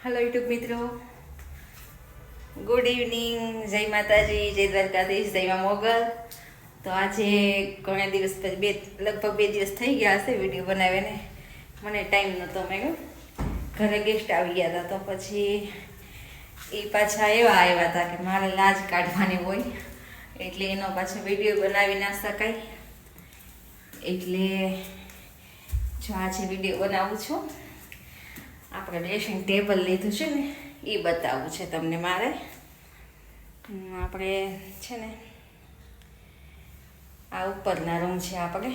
Hello YouTube मित्रों, good evening, जय माताजी, जय द्वारकाधीश, जय मां मोगल। तो आज घणा दिवस પછી લગભગ 2 દિવસ થઈ ગયા હશે વિડીયો બનાવીને મને ટાઈમ નહોતો। મેં ઘરે ગેસ્ટ આવી ગયા હતા તો પછી એ પાછા એવા આવ્યા હતા કે મારે લાજ કાઢવાની હોય એટલે એનો પાછો વિડીયો બનાવી ના શકાય એટલે જો આજે વિડીયો બનાવું છું। આપણે ડ્રેસિંગ ટેબલ લીધું છે ને એ બતાવવું છે તમને મારે। આપણે છે ને આ ઉપરના રૂમ છે આપણે।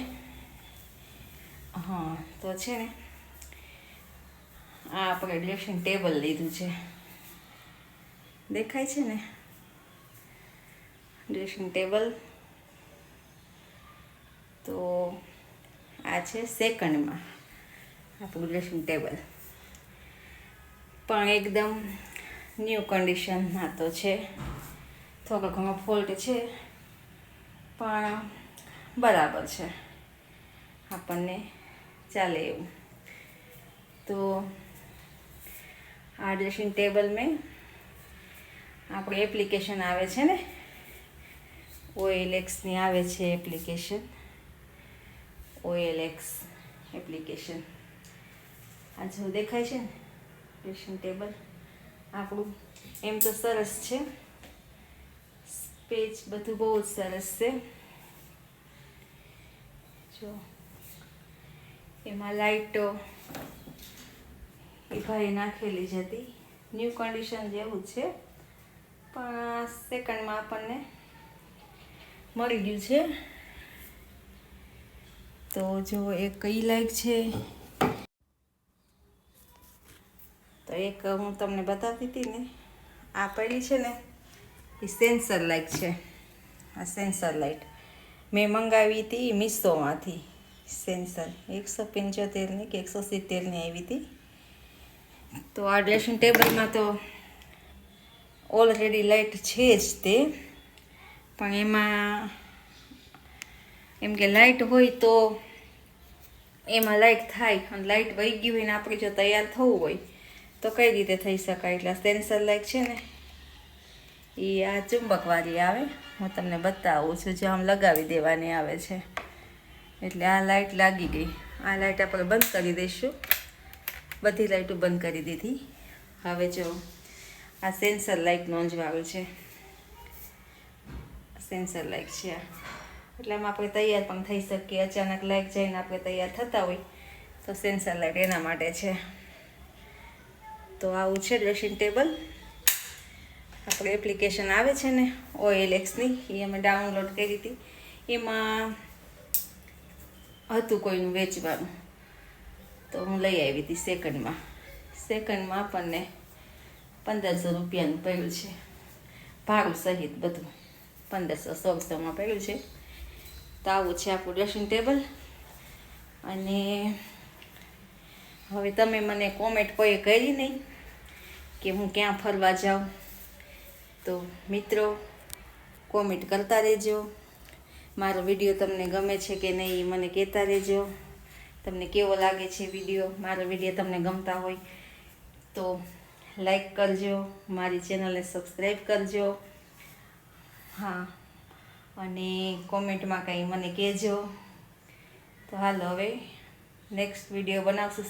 હા તો છે ને આ આપણે ડ્રેસિંગ ટેબલ લીધું છે, દેખાય છે ને ડ્રેસિંગ ટેબલ। તો આ છે સેકન્ડમાં આપણું ડ્રેસિંગ ટેબલ, પણ એકદમ ન્યૂ કન્ડિશનમાં તો છે, થોડો ઘણો ફોલ્ટ છે પણ બરાબર છે, આપણને ચાલે એવું। તો આ ડ્રેસિંગ ટેબલ મેં આપણી એપ્લિકેશન આવે છે ને OLXની આવે છે એપ્લિકેશન, OLX એપ્લિકેશન। આ જો દેખાય છે ને ડ્રેસિંગ ટેબલ આપણું, એમ તો સરસ છે, પેજ બધું બહુ જ સરસ છે। જો એમાં લાઈટો એ ભાઈ નાખેલી જ હતી, ન્યૂ કન્ડિશન જેવું છે પણ સેકન્ડમાં આપણને મળી ગયું છે। તો જો એક કઈ લાઈટ છે તો એક હું તમને બતાવતી હતી ને, આ પડી છે ને એ સેન્સર લાઈટ છે। આ સેન્સર લાઈટ મેં મંગાવી હતી મીશોમાંથી, સેન્સર 175ની કે 170ની આવી હતી। તો આ ડ્રેસિંગ ટેબલમાં તો ઓલરેડી લાઈટ છે જ તે, પણ એમાં એમ કે લાઈટ હોય તો એમાં લાઈટ થાય અને લાઈટ વહી ગઈ હોય ને આપણે જો તૈયાર થવું હોય તો કઈ રીતે થઈ શકાય। એટલે સેન્સર લાઈટ છે ને એ આ ચુંબકવાળી આવે, હું તમને બતાવું છું, જે આમ લગાવી દેવાની આવે છે। એટલે આ લાઈટ લાગી ગઈ, આ લાઈટ આપણે બંધ કરી દઈશું, બધી લાઈટો બંધ કરી દીધી। હવે જો આ સેન્સર લાઈટ નોંધવાનું છે, સેન્સર લાઈટ છે એટલે આમાં આપણે તૈયાર પણ થઈ શકીએ, અચાનક લાઈટ જઈને આપણે તૈયાર થતા હોય તો સેન્સર લાઈટ એના માટે છે। તો આવું છે ડ્રેસિંગ ટેબલ। આપણે એપ્લિકેશન આવે છે ને OLXની, એ અમે ડાઉનલોડ કરી હતી, એમાં હતું કોઈનું વેચવાનું તો હું લઈ આવી હતી સેકન્ડમાં આપણને 1500 રૂપિયાનું પડ્યું છે, ભાડું સહિત બધું 1500-1600માં પડ્યું છે। તો આવું છે આપણું ડ્રેસિંગ ટેબલ। અને હવે તમે મને કોમેન્ટ કોઈ કરી નહીં કે હું ક્યાં ફરવા જાઉં, તો મિત્રો કોમેન્ટ કરતા રહેજો, મારો વિડીયો તમને ગમે છે કે નહીં મને કહેતા રહેજો, તમને કેવો લાગે છે વિડીયો, મારો વિડીયો તમને ગમતા હોય તો લાઈક કરજો, મારી ચેનલને સબસ્ક્રાઈબ કરજો। હા, અને કોમેન્ટમાં કંઈ મને કહેજો। તો હાલો હવે નેક્સ્ટ વિડીયો બનાવશું।